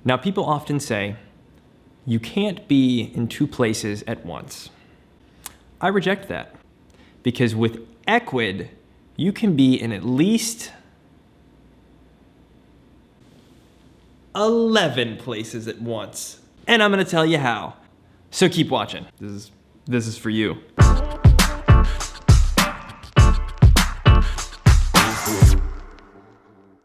Now, people often say, you can't be in two places at once. I reject that, because with Ecwid, you can be in at least 11 places at once. And I'm gonna tell you how. So keep watching. This is for you.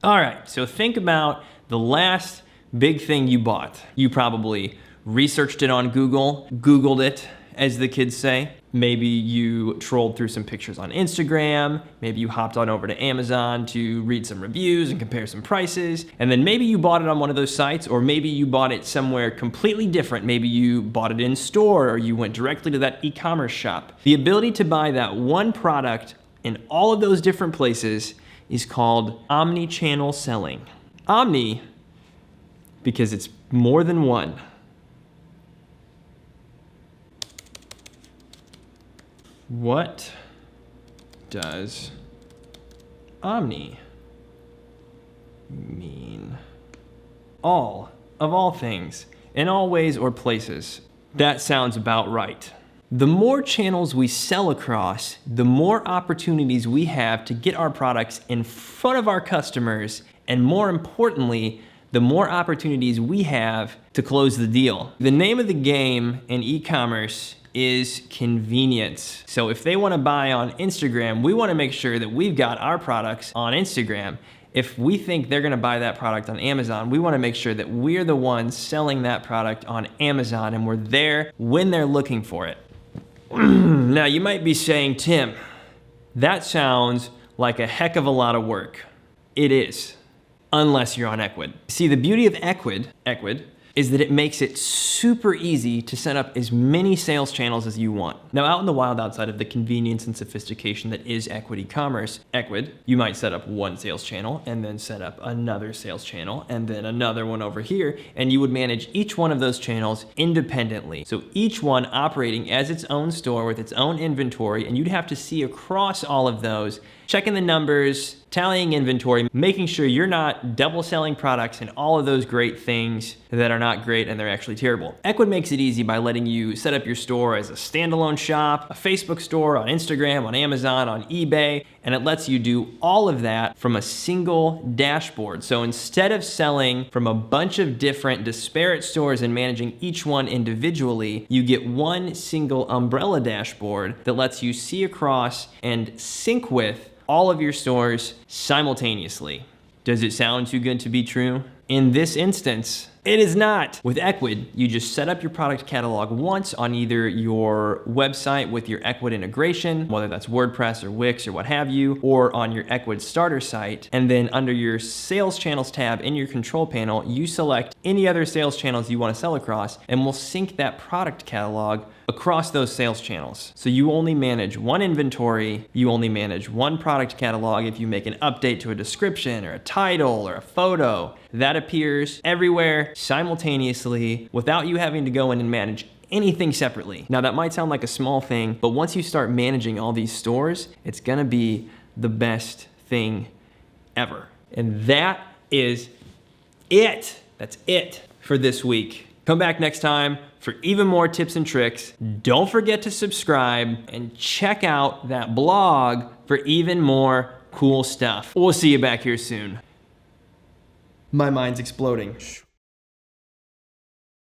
All right, so think about the last big thing you bought. You probably researched it on Google, Googled it, as the kids say. Maybe you trolled through some pictures on Instagram. Maybe you hopped on over to Amazon to read some reviews and compare some prices. And then maybe you bought it on one of those sites, or maybe you bought it somewhere completely different. Maybe you bought it in store, or you went directly to that e-commerce shop. The ability to buy that one product in all of those different places is called Omni Channel selling. Omni, because it's more than one. What does Omni mean? All of all things, in all ways or places. That sounds about right. The more channels we sell across, the more opportunities we have to get our products in front of our customers, and more importantly, the more opportunities we have to close the deal. The name of the game in e-commerce is convenience. So if they want to buy on Instagram, we want to make sure that we've got our products on Instagram. If we think they're going to buy that product on Amazon, we want to make sure that we're the ones selling that product on Amazon, and we're there when they're looking for it. Now you might be saying, Tim, that sounds like a heck of a lot of work. It is, unless you're on Ecwid. See, the beauty of Ecwid is that it makes it super easy to set up as many sales channels as you want. Now, out in the wild, outside of the convenience and sophistication that is Ecwid e-commerce, Ecwid, you might set up one sales channel and then set up another sales channel and then another one over here, and you would manage each one of those channels independently. So each one operating as its own store with its own inventory, and you'd have to see across all of those, checking the numbers, tallying inventory, making sure you're not double selling products and all of those great things that are not great and they're actually terrible. Ecwid makes it easy by letting you set up your store as a standalone shop, a Facebook store, on Instagram, on Amazon, on eBay, and it lets you do all of that from a single dashboard. So instead of selling from a bunch of different disparate stores and managing each one individually, you get one single umbrella dashboard that lets you see across and sync with all of your stores simultaneously. Does it sound too good to be true? In this instance, it is not. With Ecwid, you just set up your product catalog once on either your website with your Ecwid integration, whether that's WordPress or Wix or what have you, or on your Ecwid starter site. And then under your sales channels tab in your control panel, you select any other sales channels you want to sell across, and we'll sync that product catalog across those sales channels. So you only manage one inventory, you only manage one product catalog. If you make an update to a description or a title or a photo, that appears everywhere simultaneously without you having to go in and manage anything separately. Now that might sound like a small thing, but once you start managing all these stores, it's gonna be the best thing ever. And that is it. That's it for this week. Come back next time for even more tips and tricks. Don't forget to subscribe and check out that blog for even more cool stuff. We'll see you back here soon. My mind's exploding.